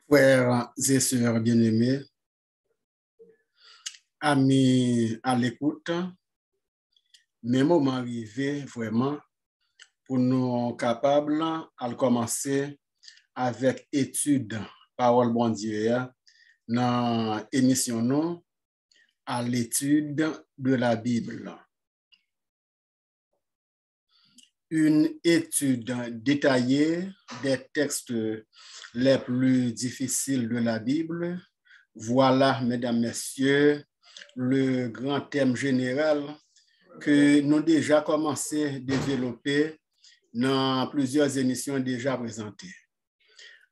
Frères et sœurs bien-aimés, amis à l'écoute, mes moments arrivés vraiment pour nous capables à commencer avec étude parole bon Dieu dans émission nous à l'étude de la Bible. Une étude détaillée des textes les plus difficiles de la Bible. Voilà, mesdames, messieurs, le grand thème général que nous avons déjà commencé à développer dans plusieurs émissions déjà présentées.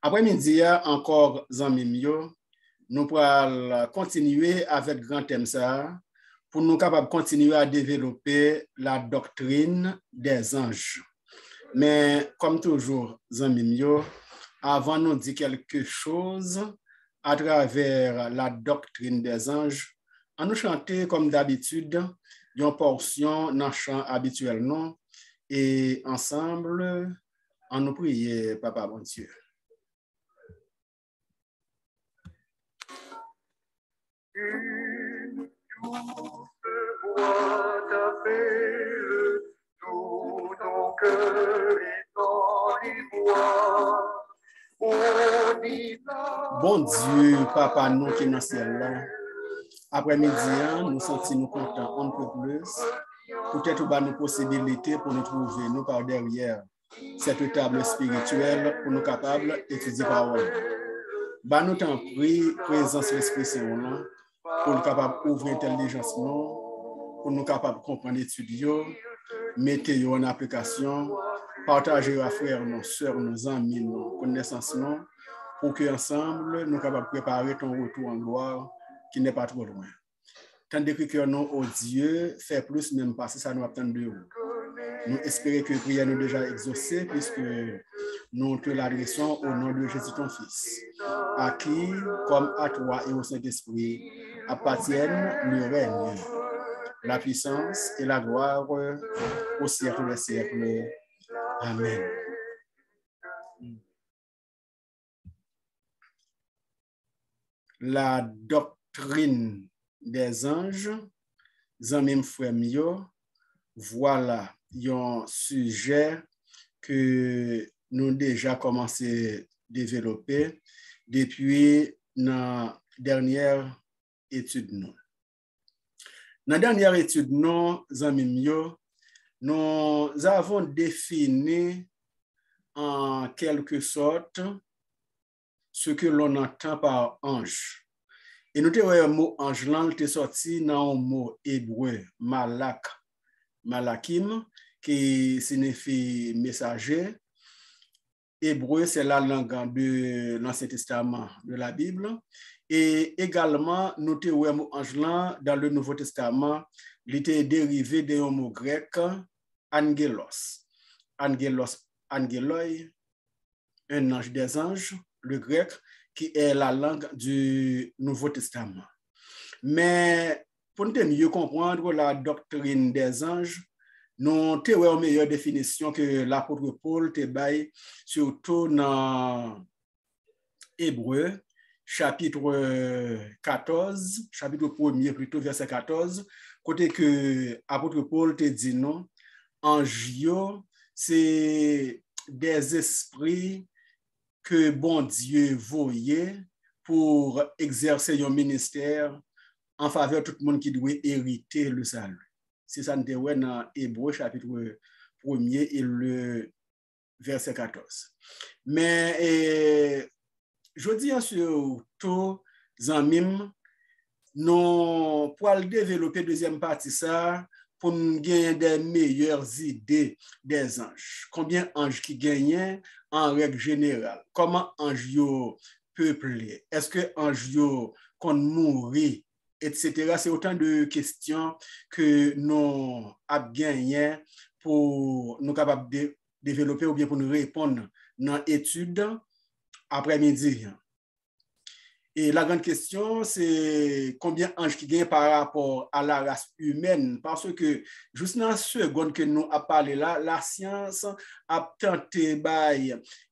Après-midi, encore, nous pourrons continuer avec le grand thème ça pour nous capables de continuer à développer la doctrine des anges. Mais comme toujours, avant de nous dire quelque chose à travers la doctrine des anges, on nous chanter comme d'habitude une portion dans le chant habituel non et ensemble on nous prier Papa bon Dieu. Une douce voix t'appelle, tout ton cœur est en ivoire. Bon Dieu, Papa, nous qui sommes dans le ciel là, après-midi, nous sentons nous contents un peu plus. Peut-être que nous possibilités pour nous trouver nous par derrière cette table spirituelle pour nous capables d'étudier la parole. Nous t'en prie, présence de l'Esprit Saint pour nous capables d'ouvrir l'intelligence, pour nous capables de comprendre l'étude, mettre en application, partager à frères, nos soeurs, nos amis, nos connaissances, pour qu'ensemble, nous capables de préparer ton retour en gloire qui n'est pas trop loin. Tandis que nous, oh Dieu, fait plus, même pas si ça nous attend de vous. Nous espérons que la prière nous déjà exaucée, puisque nous te l'adressons au nom de Jésus ton Fils, à qui, comme à toi et au Saint-Esprit, appartiennent le règne, la puissance et la gloire au siècle des siècles. Amen. La doctrine des anges, Zamim Fremio, voilà un sujet que nous déjà commencé à développer depuis la dernière étude. Dans la dernière étude, nous avons défini en quelque sorte ce que l'on entend par ange. Et nous avons un mot ange là, qui est sorti dans un mot hébreu, malak, malakim, qui signifie messager. Hébreu, c'est la langue de l'Ancien Testament de la Bible. Et également, nous avons un mot ange là, dans le Nouveau Testament, il était dérivé d'un mot grec, angelos. Angeloi, un ange des anges, le grec, qui est la langue du Nouveau Testament. Mais pour nous mieux comprendre la doctrine des anges, nous avons une meilleure définition que l'apôtre Paul te baille, surtout dans Hébreu, chapitre 14, chapitre 1er plutôt, verset 14, côté que l'apôtre Paul te dit non, anges, c'est des esprits que bon Dieu voyait pour exercer un ministère en faveur de tout le monde qui doit hériter le salut. C'est ça nous avons dans Hébreu chapitre 1er et le verset 14. Mais je dis surtout, Zamim, nous pour développer deuxième partie ça, pour nous gagner des meilleures idées des anges. Combien d'anges qui gagnent en règle générale? Comment anges peuplés? Est-ce que anges qu'on mourit, etc. C'est autant de questions que nous avons gagné pour nous capables de développer ou bien pour nous répondre dans l'étude après-midi. Et la grande question, c'est combien d'anges qui gagnent par rapport à la race humaine. Parce que, juste dans la seconde que nous avons parlé là, la science a tenté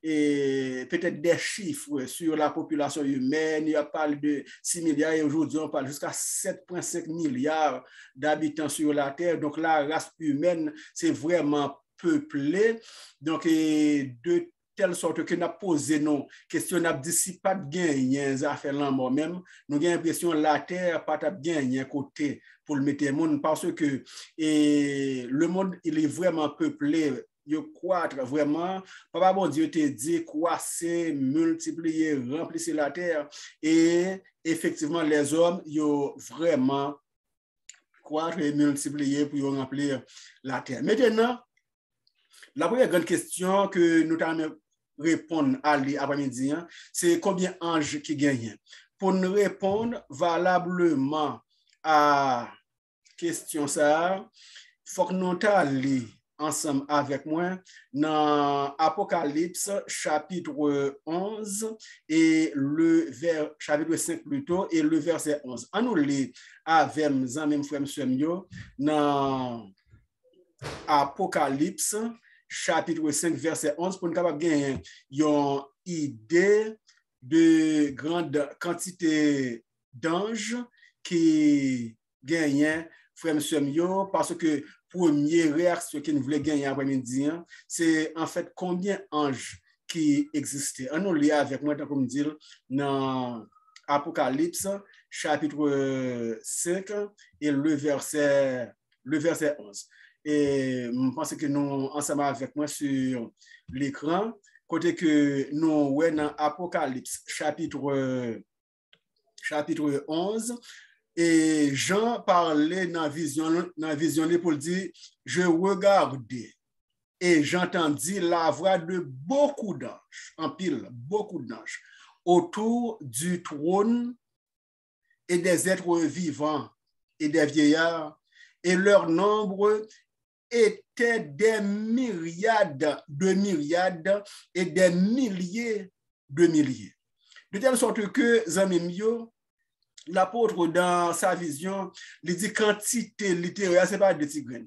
et peut-être des chiffres sur la population humaine. Il a parlé de 6 milliards et aujourd'hui, on parle jusqu'à 7,5 milliards d'habitants sur la Terre. Donc, la race humaine, c'est vraiment peuplé. Donc, de telle sorte que nous avons posé nos questions, nous avons dit si pas de gain, ça fait l'amour même, nous avons l'impression que la terre pas de gain côté pour le mettre monde parce que le monde il est vraiment peuplé, il croître vraiment. Papa bon Dieu te dit croissez, multiplier, remplissez la terre et effectivement les hommes ils vraiment croître et multiplier pour remplir la terre. Maintenant, la première grande question que nous allons répondre à l'après-midi, c'est combien d'anges qui gagnent. Pour nous répondre valablement à la question, il faut que nous allions ensemble avec moi dans Apocalypse chapitre 11 et chapitre 5 plutôt et le verset 11. On nous lit avec mes amis frères dans Apocalypse chapitre 5, verset 11, pour nous capable gagner une idée de grande quantité d'anges qui gagnent, frère monsieur Mio, parce que première réaction qu'ils voulaient gagner après-midi, c'est en fait combien d'anges qui existaient. On nous lit avec moi, comme dire, dans Apocalypse chapitre 5 et le verset 11. Et je pense que nous, ensemble avec moi sur l'écran, côté que nous, ouais, dans Apocalypse, chapitre 11, et Jean parlait dans la vision pour dire, je regardais et j'entendis la voix de beaucoup d'anges, en pile, beaucoup d'anges, autour du trône et des êtres vivants et des vieillards, et leur nombre étaient des myriades de myriades et des milliers de milliers. De telle sorte que, Zamimio, l'apôtre dans sa vision, il dit quantité littéraire, ce n'est pas de tigres.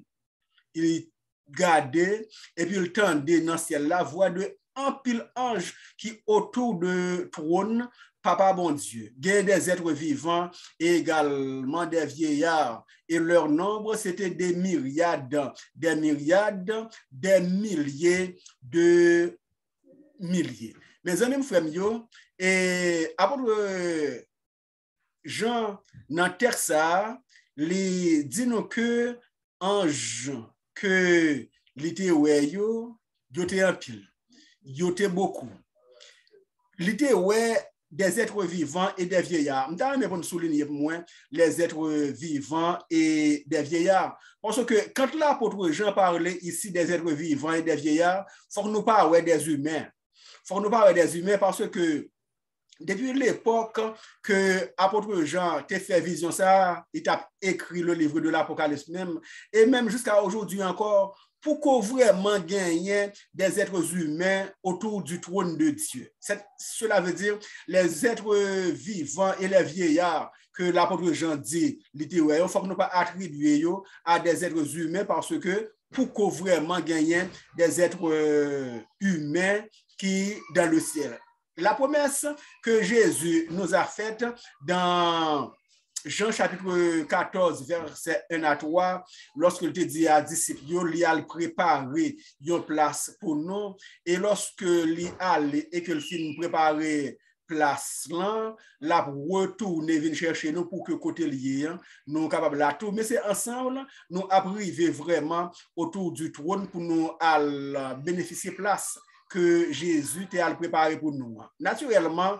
Il gardait et puis il tendait dans le ciel la voix de un pile ange qui autour de trône, Papa bon Dieu, gagne des êtres vivants et également des vieillards. Et leur nombre, c'était des myriades, des milliers de milliers. Mes amis, frères, et apôtre Jean, dans le texte, il dit nous que ange, que l'été ouais, yo était un pile, yo était beaucoup. L'été ouais, des êtres vivants et des vieillards. Je vais vous souligner pour moi les êtres vivants et des vieillards. Parce que quand l'apôtre Jean parlait ici des êtres vivants et des vieillards, il faut que nous parlions des humains. Il faut que nous parlions des humains parce que depuis l'époque que l'apôtre Jean t'a fait vision ça, il a écrit le livre de l'Apocalypse même, et même jusqu'à aujourd'hui encore, pour qu'on vraiment gagne des êtres humains autour du trône de Dieu. Cela veut dire les êtres vivants et les vieillards que l'apôtre Jean dit, il ne faut que nous pas attribuer à des êtres humains parce que pour qu'on vraiment gagne des êtres humains qui dans le ciel. La promesse que Jésus nous a faite dans Jean chapitre 14, verset 1 à 3, lorsqu'il te dit à disciples, il a préparé une place pour nous, et lorsque il allait et que le film préparer place là, la retourner venir chercher nous pour que côté lié, nous capables la tout, mais c'est ensemble, nous arriver vraiment autour du trône pour nous bénéficier place que Jésus t'a préparé pour nous. Naturellement,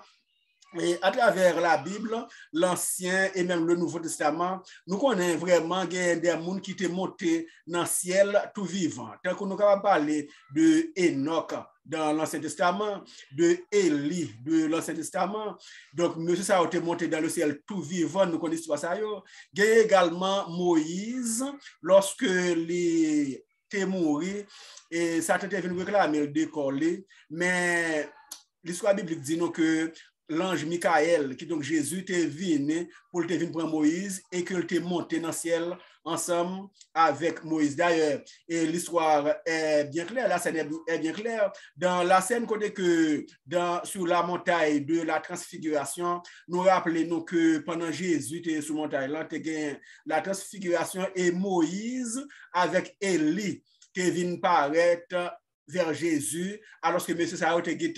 et à travers la Bible, l'Ancien et même le Nouveau Testament, nous connaissons vraiment des gens qui étaient montés dans le ciel tout vivant. Tant que nous avons parlé de Enoch dans l'Ancien Testament, de Élie de l'Ancien Testament, donc monsieur ça a été monté dans le ciel tout vivant, nous connaissons ça. Il y a également Moïse, lorsque les était mort et ça était venu réclamer le décoller, mais l'histoire biblique dit nous que l'ange Michael, qui donc Jésus t'est venu pour te venir prendre Moïse et que t'est monté dans le ciel ensemble avec Moïse. D'ailleurs, et l'histoire est bien claire, la scène est bien claire. Dans la scène côté que sur la montagne de la transfiguration, nous rappelons que pendant Jésus était sur montagne là, tu as la transfiguration et Moïse avec Élie qui vient paraître vers Jésus, alors que M. Sao était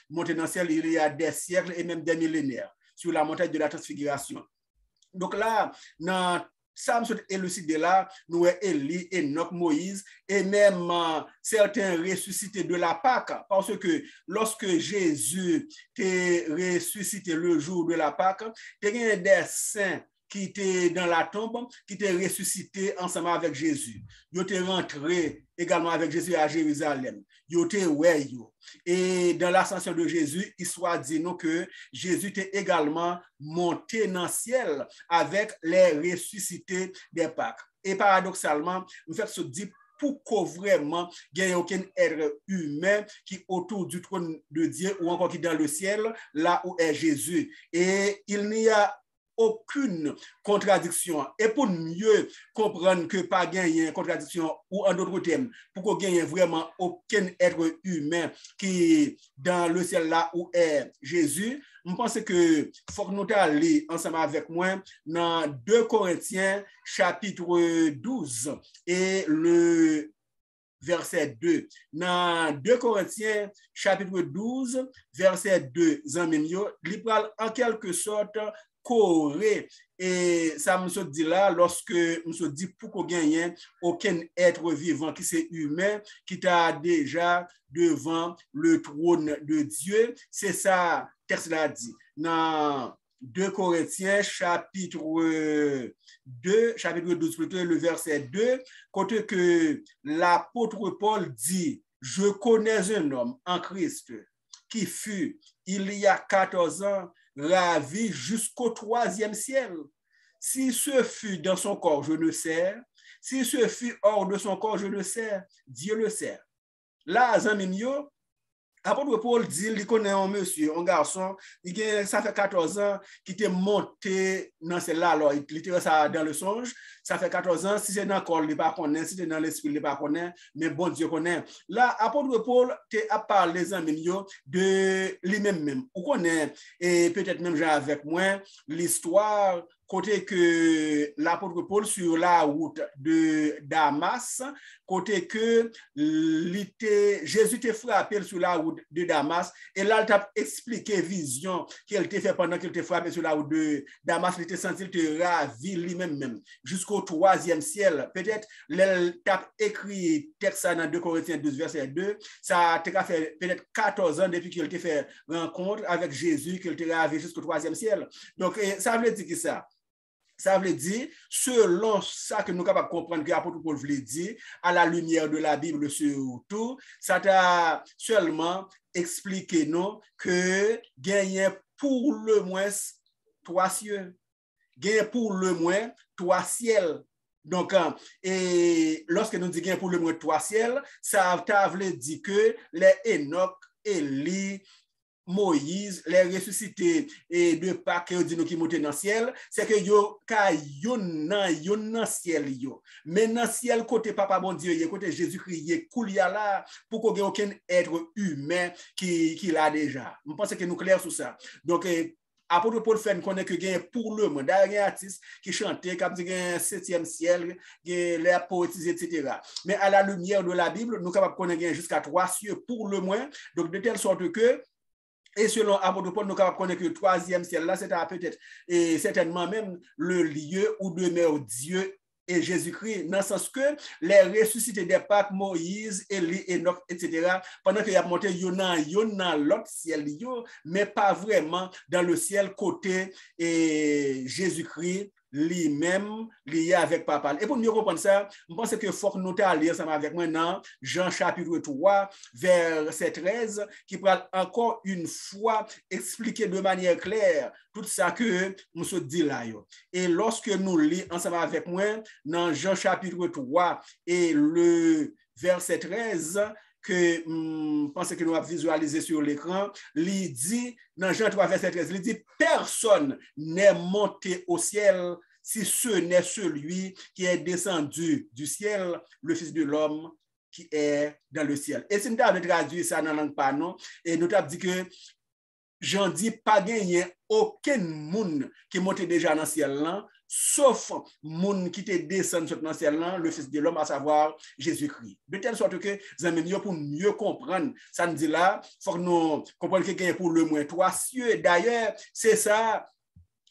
monté dans le ciel il y a des siècles et même des millénaires sur la montagne de la transfiguration. Donc là, dans ça me élucidé là, nous avons Élie, Enoch, Moïse et même certains ressuscités de la Pâque, parce que lorsque Jésus était ressuscité le jour de la Pâque, il y a des saints qui étaient dans la tombe, qui étaient ressuscités ensemble avec Jésus. Ils étaient rentrés également avec Jésus à Jérusalem. Ils étaient ouais. Et dans l'ascension de Jésus, il soit dit nous que Jésus était également monté dans le ciel avec les ressuscités des Pâques. Et paradoxalement, nous faisons se dire pour que vraiment il n'y ait aucun être humain qui est autour du trône de Dieu ou encore qui est dans le ciel, là où est Jésus. Et il n'y a aucune contradiction. Et pour mieux comprendre que pas gagner contradiction ou en d'autres termes, pour qu'on gagne vraiment aucun être humain qui est dans le ciel là où est Jésus, je pense que faut que nous aller ensemble avec moi dans 2 Corinthiens chapitre 12 et le verset 2. Dans 2 Corinthiens chapitre 12 verset 2, il parle en quelque sorte coré. Et ça me dit là, lorsque me dit pour qu'on gagne aucun être vivant qui c'est humain, qui t'a déjà devant le trône de Dieu, c'est ça, texte là dit. Dans 2 Corinthiens, chapitre 12, plutôt, le verset 2, côté que l'apôtre Paul dit, je connais un homme en Christ qui fut, il y a 14 ans, ravi jusqu'au 3e ciel. Si ce fut dans son corps, je ne sais. Si ce fut hors de son corps, je ne sais. Dieu le sait. Là, Zanimio, apôtre Paul dit, il connaît un monsieur, un garçon, ça fait 14 ans qu'il était monté dans celle-là, alors il était ça dans le songe, ça fait 14 ans, si c'est dans le corps, il ne pas connaît, si c'est dans l'esprit, il ne pas connaît, mais bon Dieu connaît. Là, apôtre Paul a parlé de lui-même. Vous connaissez, et peut-être même avec moi, l'histoire côté que l'apôtre Paul sur la route de Damas, côté que Jésus t'a frappé sur la route de Damas, et là, il t'a expliqué vision qu'il t'a fait pendant qu'il t'a frappé sur la route de Damas, il t'a senti, il t'a ravi lui-même, jusqu'au 3e ciel. Peut-être, il t'a écrit texte dans 2 Corinthiens 12, verset 2, ça t'a fait peut-être 14 ans depuis qu'il t'a fait rencontre avec Jésus, qu'il t'a ravi jusqu'au 3e ciel. Donc, ça veut dire que ça. Ça veut dire, selon ça que nous sommes capables de comprendre que l'apôtre Paul voulait dire, à la lumière de la Bible surtout, ça t'a seulement expliqué nous que gagner pour le moins 3 cieux, gagner pour le moins 3 ciels. Donc, et lorsque nous disons pour le moins 3 ciels, ça veut dire que les Enoch, Élie, Moïse, les ressuscités et de Pâques qui montent dans le ciel, c'est que yo dans ciel yo. Mais dans le ciel côté papa bon Dieu, côté Jésus-Christ, koulia là pour qu'on ait aucun être humain qui l'a déjà. Je pense que nous clair sur ça. Donc apôtre Paul fait connaît que gain pour le monde, il y a un artiste qui chantait qui dit un 7e ciel, les poétiser etc. Mais à la lumière de la Bible, nous capable connaître jusqu'à 3 cieux pour le moins. Donc de telle sorte que et selon apôtre Paul, nous connaissons que le 3e ciel, là, c'est peut-être et certainement même le lieu où demeure Dieu et Jésus-Christ, dans le sens que les ressuscités des Pâques, Moïse, Élie, Enoch, etc., pendant qu'il y a monté dans l'autre ciel, mais pas vraiment dans le ciel côté et Jésus-Christ lui-même lié avec papa. Et pour mieux comprendre ça, je pense que faut que nous lire ensemble avec moi dans Jean chapitre 3, verset 13, qui parle encore une fois expliquer de manière claire tout ça que nous se dit là. Et lorsque nous lisons ensemble avec moi dans Jean chapitre 3 et le verset 13, que pense que nous avons visualisé sur l'écran, il dit dans Jean 3 verset 13, il dit personne n'est monté au ciel si ce n'est celui qui est descendu du ciel, le Fils de l'homme qui est dans le ciel. Et si nous avons traduit ça dans la langue panon, et nous avons dit que Jean dit pas gagné aucun monde qui monte déjà dans le ciel là, sauf monde qui te descend dans le ciel là, le Fils de l'homme, à savoir Jésus-Christ. De telle sorte que pour mieux comprendre, ça nous dit là, il faut que nous comprenions qu'il y a pour le moins 3 cieux. D'ailleurs, c'est ça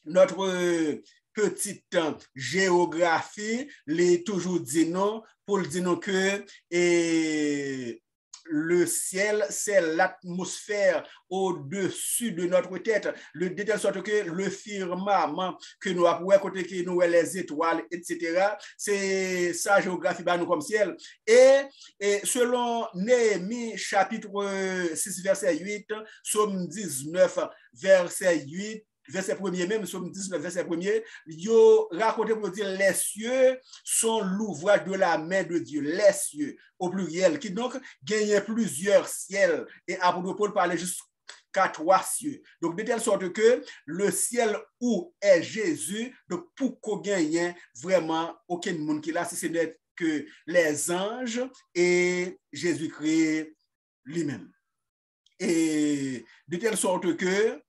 notre petite géographie, les toujours dit non, pour dire non que le ciel, c'est l'atmosphère au-dessus de notre tête, de telle sorte que le firmament que nous avons, côté que nous les étoiles, etc., c'est sa géographie bah, nous comme ciel. Et selon Néhémie, chapitre 6, verset 8, Psaume 19, verset 8, verset 1er même, Psaume 19, verset 1er, yo raconté pour dire les cieux sont l'ouvrage de la main de Dieu, les cieux, au pluriel, qui donc gagnent plusieurs ciels. Et apôtre Paul parlait jusqu'à 3 cieux. Donc, de telle sorte que le ciel où est Jésus, donc pour qu'on gagne vraiment aucun monde qui là, si ce n'est que les anges et Jésus-Christ lui-même. Et de telle sorte que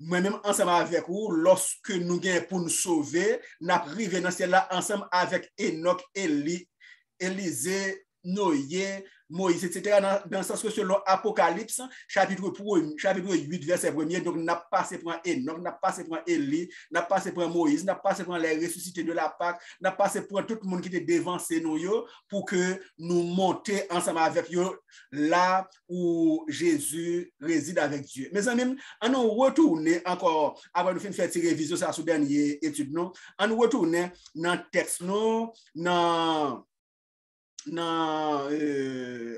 moi-même, ensemble avec vous, lorsque nous gagnons pour nous sauver, nous arrivons dans ce ciel-là ensemble avec Enoch, Élisée, Noé, Moïse, etc. Dans le sens que selon Apocalypse, chapitre 8, verset 1er, donc n'a passé pour un Enoch, n'a passé pour un Élie, n'a passé pour un Moïse, n'a passé pour les ressuscités de la Pâque, n'a passé pour tout le monde qui était devancé nous pour que nous montions ensemble avec eux là où Jésus réside avec Dieu. Mais amis, on nous retourner encore, avant de faire une révision sur la dernière étude, on nous retourner dans le texte, dans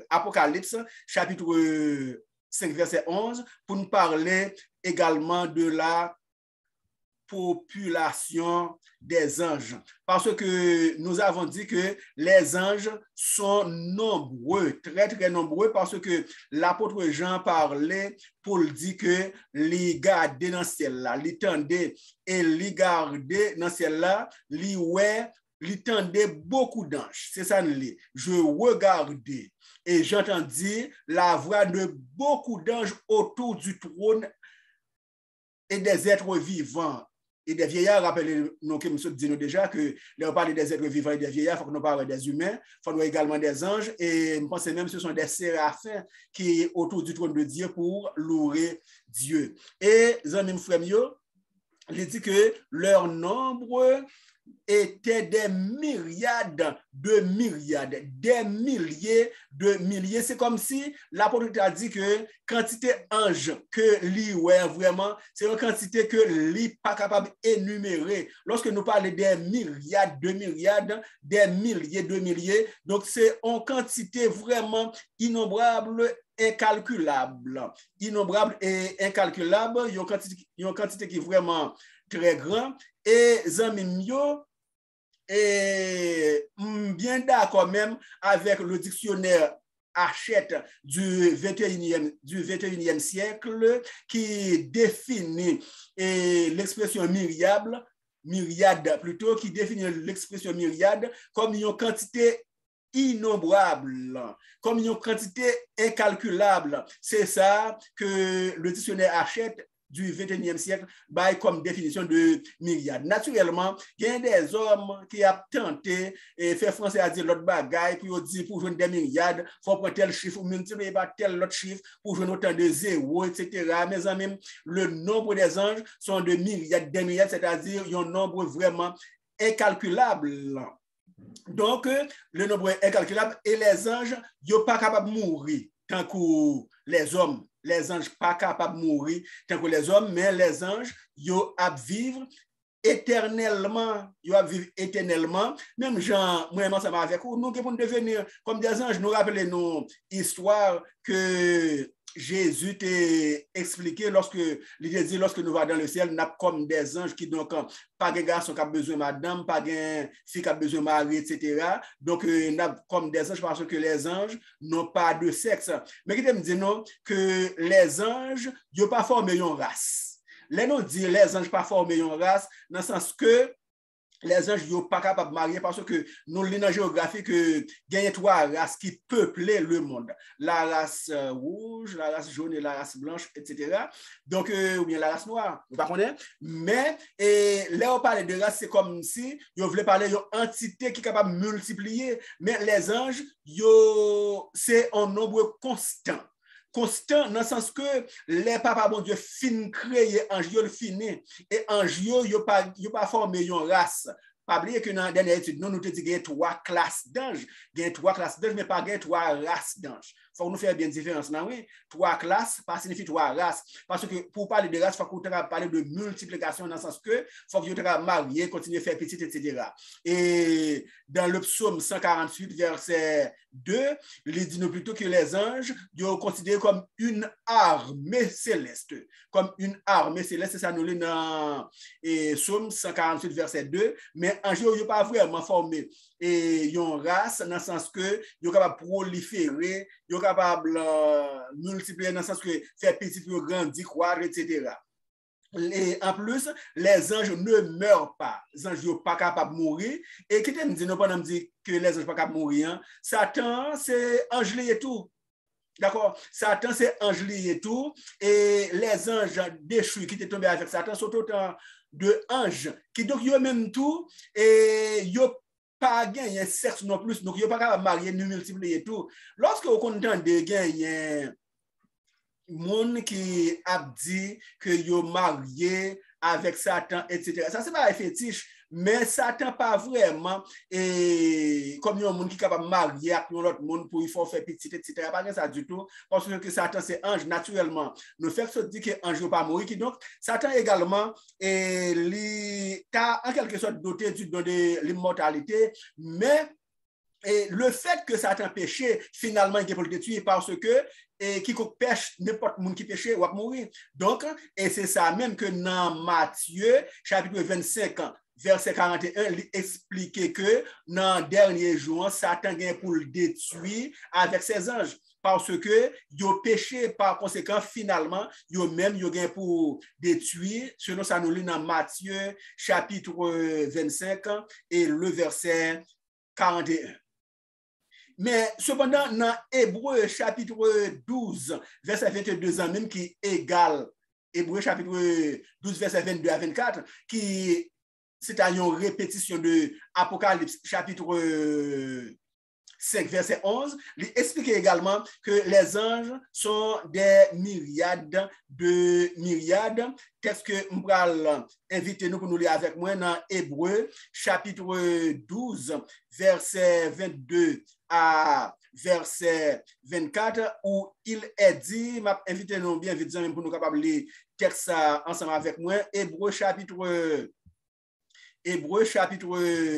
Apocalypse, chapitre 5, verset 11, pour nous parler également de la population des anges. Parce que nous avons dit que les anges sont nombreux, très, très nombreux, parce que l'apôtre Jean parlait pour dire que les garder dans le ciel là, les tendait et les garder dans le ciel là, les ouais, il tendait beaucoup d'anges. C'est ça, je regardais et j'entendis la voix de beaucoup d'anges autour du trône et des êtres vivants. Et des vieillards, rappelez-nous que nous disons déjà que on parle des êtres vivants et des vieillards, il faut que nous parlions des humains, il faut également des anges, et je pense même que ce sont des séraphins qui sont autour du trône de Dieu pour louer Dieu. Et Zanim Fremio, il dit que leur nombre étaient des myriades de myriades, des milliers de milliers. C'est comme si l'apôtre a dit que quantité ange que lui, ouais, vraiment, c'est une quantité que lui n'est pas capable d'énumérer. Lorsque nous parlons des myriades de myriades, des milliers de milliers, donc c'est une quantité vraiment innombrable, incalculable. Innombrable et incalculable, il y a une quantité qui est vraiment très grande. Et Zamimio est bien d'accord même avec le dictionnaire Hachette du 21e siècle qui définit l'expression myriade plutôt, qui définit l'expression myriade comme une quantité innombrable, comme une quantité incalculable. C'est ça que le dictionnaire Hachette du 21e siècle by comme définition de myriade. Naturellement, il y a des hommes qui ont tenté et fait français à dire l'autre bagaille pour dire pour jouer des myriades, il faut prendre tel chiffre ou multiplier par tel autre chiffre pour jouer autant de zéros, etc. Mes amis, le nombre des anges sont de myriades, des myriades, c'est-à-dire il y a un nombre vraiment incalculable. Donc, le nombre est incalculable et les anges, ils ne sont pas capables de mourir tant que les hommes. Les anges pas capables de mourir tant que les hommes, mais les anges, ils vivent éternellement. Ils vivent éternellement. Même Jean, moi, ça va avec vous. Nous, pour devenir comme des anges, nous rappelons nos histoires que Jésus t'a expliqué lorsque nous va dans le ciel, nous avons comme des anges qui donc pas de garçon qui a besoin de madame, pas de fille qui a besoin de mari, etc. Donc nous avons comme des anges parce que les anges n'ont pas de sexe. Mais qui me dit non que les anges n'ont pas formé une race. Là nous dit les anges pas formé une race dans le sens que les anges ne sont pas capables de marier parce que nous lisons dans la géographie que il y a trois races qui peuplent le monde. La race rouge, la race jaune et la race blanche, etc. Donc, ou bien la race noire, vous ne connaissez pas. Mais là, on parle de race, c'est comme si on voulait parler d'une entité qui est capable de multiplier. Mais les anges, c'est un nombre constant. Constant dans le sens que les papas bon Dieu fin créer ange yo le fini et ange yo pas formé une race. Pas oublier que dans la dernière étude nous te dit qu'il y a trois classes d'anges, mais pas trois races d'anges. Faut nous faire bien différence là oui, trois classes pas signifie trois races parce que pour parler de race faut qu'on parler de multiplication dans le sens que faut que tu marier, continuer à faire petit etc. Et dans le psaume 148 verset 2, il dit nous plutôt que les anges sont considérés comme une armée céleste. Comme une armée céleste, c'est ça nous lit dans psaume 148 verset 2, mais anges ne sont pas vraiment formés. Et ils ont une race dans le sens que ils sont capables de proliférer, ils sont capables de multiplier dans le sens que faire petit, grandir, croître, etc. Et en plus, les anges ne meurent pas. Les anges ne sont pas capables de mourir. Et qui te me dit, non, pas me dire que les anges ne sont pas capables de mourir. Hein? Satan, c'est ange et tout. D'accord? Satan, c'est ange et tout. Et les anges déchus qui étaient tombés avec Satan sont autant de anges qui, donc, ils ont même tout. Et ils n'ont pas gagné sexe non plus. Donc, ils n'ont pas capable de marier, ni multiplier et tout. Lorsque vous comptez de gagner monde qui a dit que yo marié avec Satan, etc. Ça, c'est pas un fétiche, mais Satan pas vraiment, et comme il y a un monde qui est capable de marier avec l'autre monde pour il faut faire petit, etc. Pas ça du tout, parce que Satan, c'est ange, naturellement. Nous faisons se dire que ange ne pas mourir, donc Satan également, il a en quelque sorte doté du don de l'immortalité, mais et le fait que Satan péché, finalement, il est pour le détruire parce que quiconque pêche, n'importe monde qui pêche, va mourir. Donc, et c'est ça même que dans Matthieu, chapitre 25, verset 41, il explique que dans le dernier jour, Satan vient pour le détruire avec ses anges. Parce que ils ont péché, par conséquent, finalement, ils ont même ils pour détruire, selon ça nous lit dans Matthieu, chapitre 25, et le verset 41. Mais cependant, dans Hébreu chapitre 12, verset 22 ans même, qui est égal, Hébreu chapitre 12, verset 22 à 24, qui c'est une répétition de Apocalypse chapitre 5, verset 11, il explique également que les anges sont des myriades de myriades. Qu'est-ce que nous allons inviter nous pour nous lire avec moi dans Hébreu, chapitre 12, verset 22 à verset 24, où il est dit, m'a invité nous bien vite pour nous capables de lire texte ensemble avec moi, Hébreu chapitre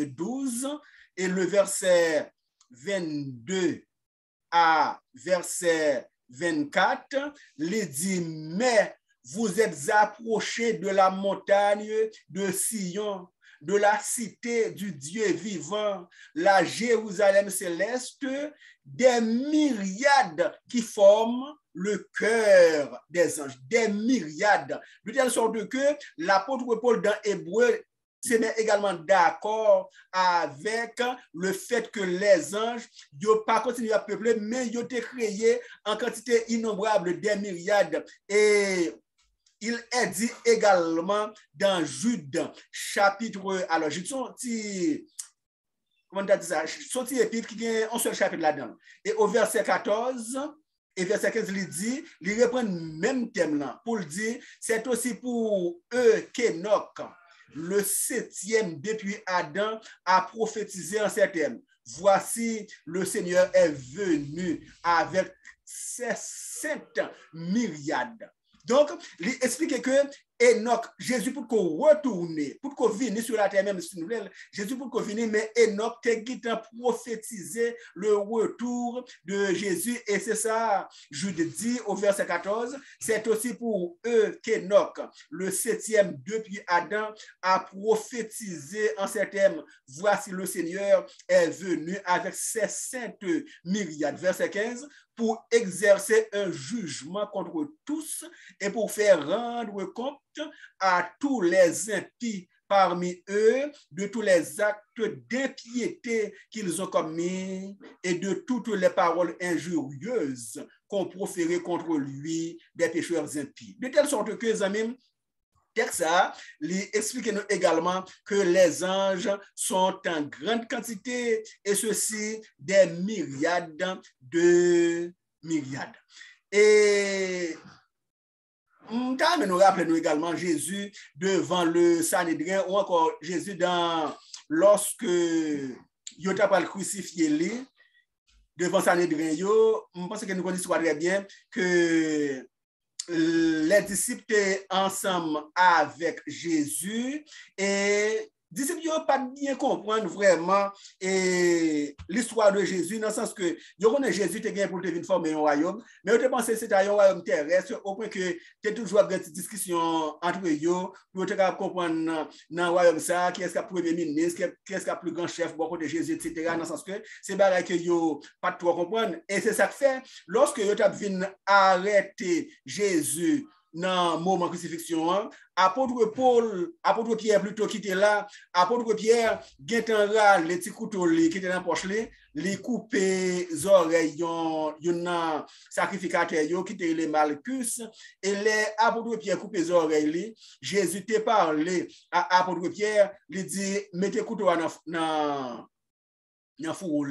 12 et le verset 22 à verset 24, il dit, mais vous êtes approchés de la montagne de Sion, de la cité du Dieu vivant, la Jérusalem céleste, des myriades qui forment le cœur des anges, des myriades. De telle sorte que l'apôtre Paul dans Hébreu se met également d'accord avec le fait que les anges n'ont pas continué à peupler, mais ils ont été créés en quantité innombrable des myriades. Et il est dit également dans Jude, chapitre, alors Jude, comment on dit ça, son petit épître qui a un seul chapitre là-dedans. Et au verset 14, et verset 15, il dit, il reprend le même thème là, pour le dire, c'est aussi pour eux qu'Enoch, le 7e depuis Adam, a prophétisé en ces termes. Voici, le Seigneur est venu avec ses 7 myriades. Donc, il explique que Enoch, Jésus pour qu'on retourne, pour qu'on vienne sur la terre même, Jésus pour qu'on vienne, mais Enoch t'a prophétisé le retour de Jésus, et c'est ça, Jude dit au verset 14, c'est aussi pour eux qu'Enoch, le 7e depuis Adam, a prophétisé en ces termes, voici le Seigneur est venu avec ses saintes myriades, verset 15, pour exercer un jugement contre tous et pour faire rendre compte à tous les impies parmi eux de tous les actes d'impiété qu'ils ont commis et de toutes les paroles injurieuses qu'ont proférées contre lui des pécheurs impies. De telle sorte que, les amis, ça, explique-nous également que les anges sont en grande quantité et ceci des myriades de myriades. Et nous rappelons également Jésus devant le Sanhédrin ou encore Jésus lorsque il a pas crucifié lui devant Sanhédrin, je pense que nous connaissons très bien que les disciples étaient ensemble avec Jésus et les disciples n'ont pas bien comprendre vraiment l'histoire de Jésus, dans le sens que ils connaissent Jésus qui est pour te venir former un royaume, mais ils pensaient que c'était un royaume terrestre, au point que tu as toujours une discussion entre eux pour te comprendre dans le royaume ça, qui est-ce qui est le premier ministre, qui est-ce qui est le plus grand chef, beaucoup de Jésus, etc. Dans le sens que c'est pareil que ils n'ont pas trop comprendre. Et c'est ça que fait, lorsque ils ont arrêté Jésus dans le moment de crucifixion, apôtre Pierre plutôt qui était là, apôtre Pierre, Guétanra, les petits couteaux qui étaient dans la poche, les couper les oreilles, yon sacrificateur qui était les Malchus, et les apôtres Pierre couper les oreilles, Jésus t'a parlé à apôtre Pierre, il dit, mettez couteau dans il faut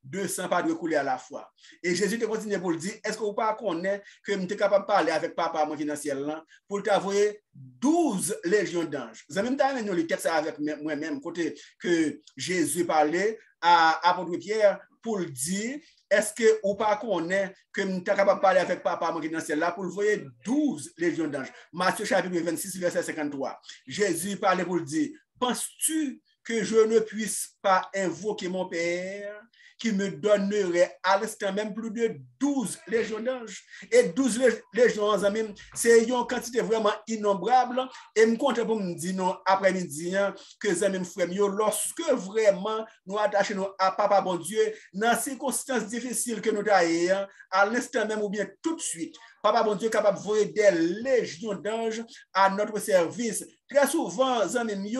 200 pas de couler à la fois. Et Jésus te continue pour le dire, est-ce que vous pas connaître que je suis capable de parler avec papa moi qui est dans le ciel là pour t'envoyer 12 légions d'anges. Vous avez même le texte avec moi-même côté que Jésus parlait à apôtre Pierre pour le dire, est-ce que vous pas connaître que je suis capable de parler avec papa moi qui est dans le ciel là pour le voyer 12 légions d'anges. Matthieu chapitre 26 verset 53. Jésus parlait pour le dire, penses-tu que je ne puisse pas invoquer mon Père qui me donnerait à l'instant même plus de 12 légions d'anges. Et 12 légions d'anges, c'est une quantité vraiment innombrable. Et je compte pour me dire non après-midi que les amis frères, lorsque vraiment nous attachons à Papa bon Dieu, dans les circonstances difficiles que nous avons, à l'instant même ou bien tout de suite, Papa bon Dieu est capable de voir des légions d'anges à notre service. Très souvent, les amis,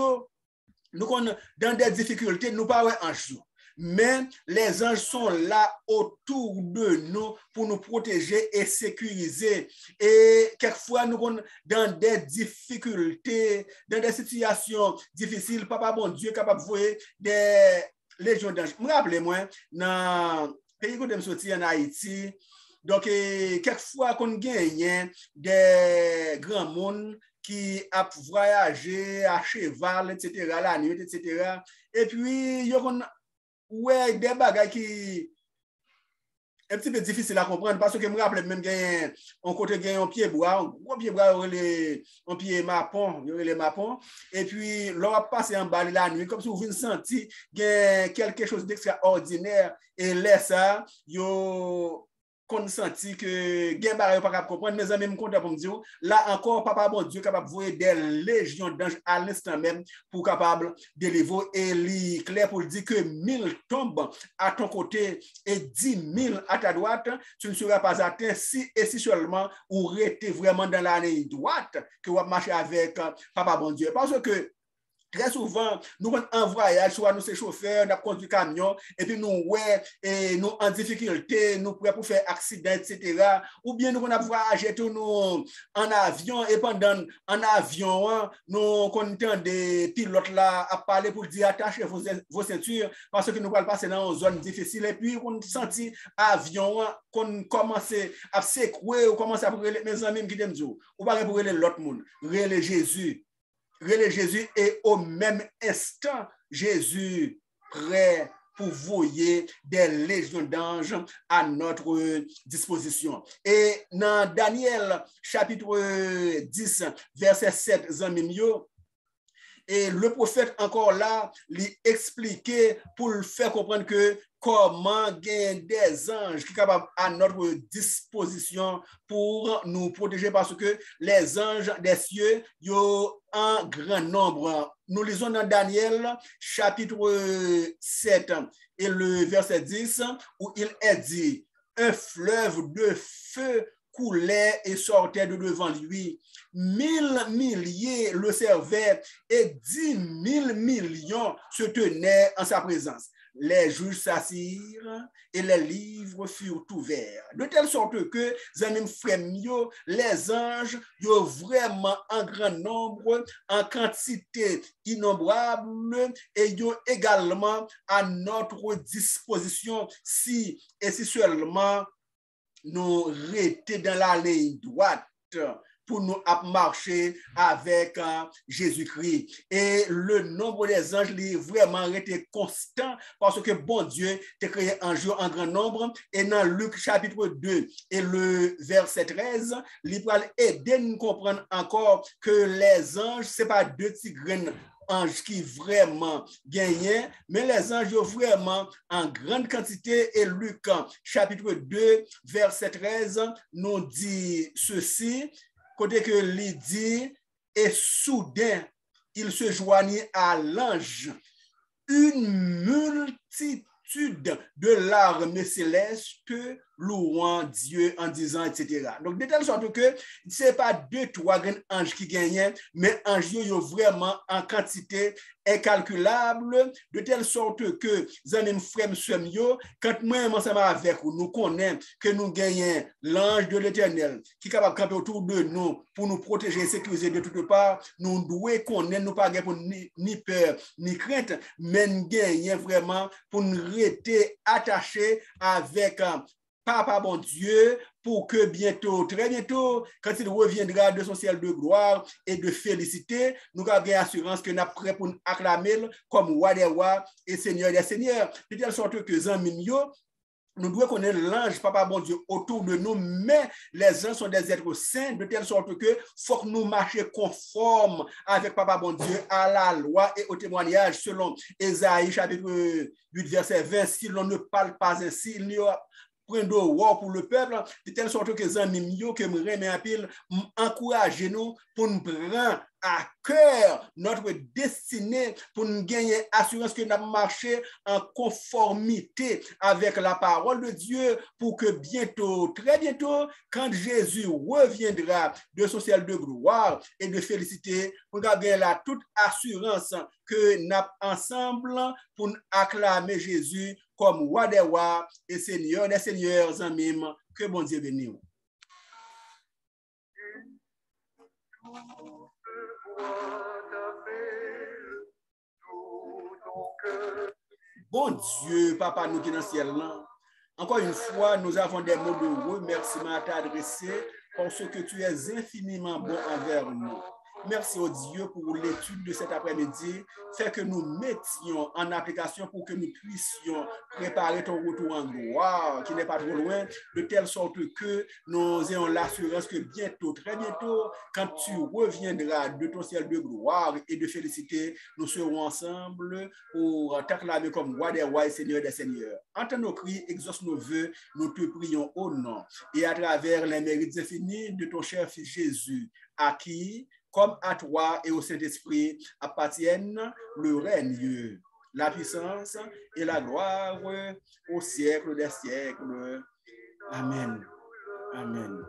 nous sommes dans des difficultés, nous parlons en jour. Mais les anges sont là autour de nous pour nous protéger et sécuriser. Et quelquefois, nous sommes dans des difficultés, dans des situations difficiles. Papa, bon Dieu, capable de voir des légions d'anges. Je me rappelle, moi, dans le pays où je suis sorti en Haïti, donc, quelquefois, qu'on gagne des grands mondes qui a voyagé à cheval, etc., la nuit, etc. Et puis, il y a des bagages qui un petit peu difficile à comprendre parce que je me rappelle même qu'il on côté un pied bois, un gros pied bois, un pied mapon, les mapons. Et puis, l'on va passer en bas la nuit, comme si vous venez sentir quelque chose d'extraordinaire. Et là, ça, yo qu'on senti que gen barre pas capable comprendre, mes amis me content pour me dire là encore papa bon Dieu capable de voir des légions d'anges à l'instant même pour capable délivrer et li clair pour dire que 1000 tombent à ton côté et 10 000 à ta droite, tu ne seras pas atteint si et si seulement ou rester vraiment dans la ligne droite que vous marcher avec papa bon Dieu, parce que très souvent, nous en voyage, soit nous sommes chauffeurs, nous conduisons camion, et puis nous, nous en difficulté, nous prêts pour faire accident, etc. Ou bien nous avons voyagé nous en avion, et pendant en avion, nous comptons des pilotes là à parler pour dire attachez vos ceintures, parce que nous allons passer dans une zone difficile, et puis on sentit avion, qu'on commence à secouer, ou commence à brûler mes amis qui t'aiment, ou pas pour l'autre monde, relais Jésus. Relais Jésus et au même instant, Jésus prêt pour voyer des légions d'anges à notre disposition. Et dans Daniel chapitre 10, verset 7, et le prophète encore là, lui expliquer pour le faire comprendre que comment gagner des anges qui sont capables à notre disposition pour nous protéger parce que les anges des cieux, ils ont un grand nombre. Nous lisons dans Daniel chapitre 7 et le verset 10 où il est dit, un fleuve de feu coulait et sortait de devant lui. 1000 milliers le servaient et 10 000 millions se tenaient en sa présence. Les juges s'assirent et les livres furent ouverts. De telle sorte que, les anges, ils ont vraiment un grand nombre, en quantité innombrable, et ils ont également à notre disposition si et si seulement nous rester dans la ligne droite pour nous marcher avec Jésus-Christ. Et le nombre des anges est vraiment été constant parce que bon Dieu t'a créé un jour en grand nombre. Et dans Luc chapitre 2 et le verset 13, il va aider nous comprendre encore que les anges, ce n'est pas deux petits graines anges qui vraiment gagnaient, mais les anges vraiment en grande quantité. Et Luc chapitre 2 verset 13 nous dit ceci, côté que il dit, et soudain il se joignit à l'ange une multitude de l'armée céleste louant Dieu en disant, etc. Donc, de telle sorte que ce n'est pas deux, trois anges qui gagnaient, mais anges vraiment en quantité incalculable, de telle sorte que, amis frères, quand moi, ensemble avec vous, nous connaissons que nous gagnons l'ange de l'Éternel qui est capable de camper autour de nous pour nous protéger et sécuriser de toutes parts, nous devons connaître, nous pas pour ni peur, ni crainte, mais nous gagnons vraiment pour nous rester attachés avec Papa bon Dieu, pour que bientôt, très bientôt, quand il reviendra de son ciel de gloire et de félicité, nous avons assurance que nous sommes prêts pour nous acclamer comme roi des rois et seigneur des seigneurs. De telle sorte que nous devons connaître l'ange, Papa bon Dieu, autour de nous, mais les anges sont des êtres saints, de telle sorte que faut que nous marchions conformes avec Papa bon Dieu à la loi et au témoignage selon Ésaïe chapitre 8 verset 20. Si l'on ne parle pas ainsi, il n'y aura point de war pour le peuple, de telle sorte que les amis que me remet à pile, encouragez nous pour nous prendre à cœur notre destinée, pour nous gagner assurance que nous avons marché en conformité avec la parole de Dieu, pour que bientôt, très bientôt, quand Jésus reviendra de son ciel de gloire et de félicité, nous avons la toute assurance que nous avons ensemble pour nous acclamer Jésus comme roi des rois et seigneur des seigneurs en même. Que bon Dieu bénisse. Bon Dieu, Papa, nous qui sommes dans le ciel là. Encore une fois, nous avons des mots de remerciement à t'adresser parce que tu es infiniment bon envers nous. Merci au Dieu pour l'étude de cet après-midi. Fait que nous mettions en application pour que nous puissions préparer ton retour en gloire, qui n'est pas trop loin, de telle sorte que nous ayons l'assurance que bientôt, très bientôt, quand tu reviendras de ton ciel de gloire et de félicité, nous serons ensemble pour t'acclamer comme roi des rois et seigneur des seigneurs. Entends nos cris, exauce nos vœux, nous te prions au nom et à travers les mérites infinis de ton cher fils Jésus, à qui, comme à toi et au Saint-Esprit, appartiennent le règne, la puissance et la gloire au siècle des siècles. Amen. Amen.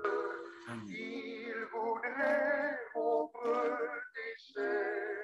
Amen. Il voudrait mon péché.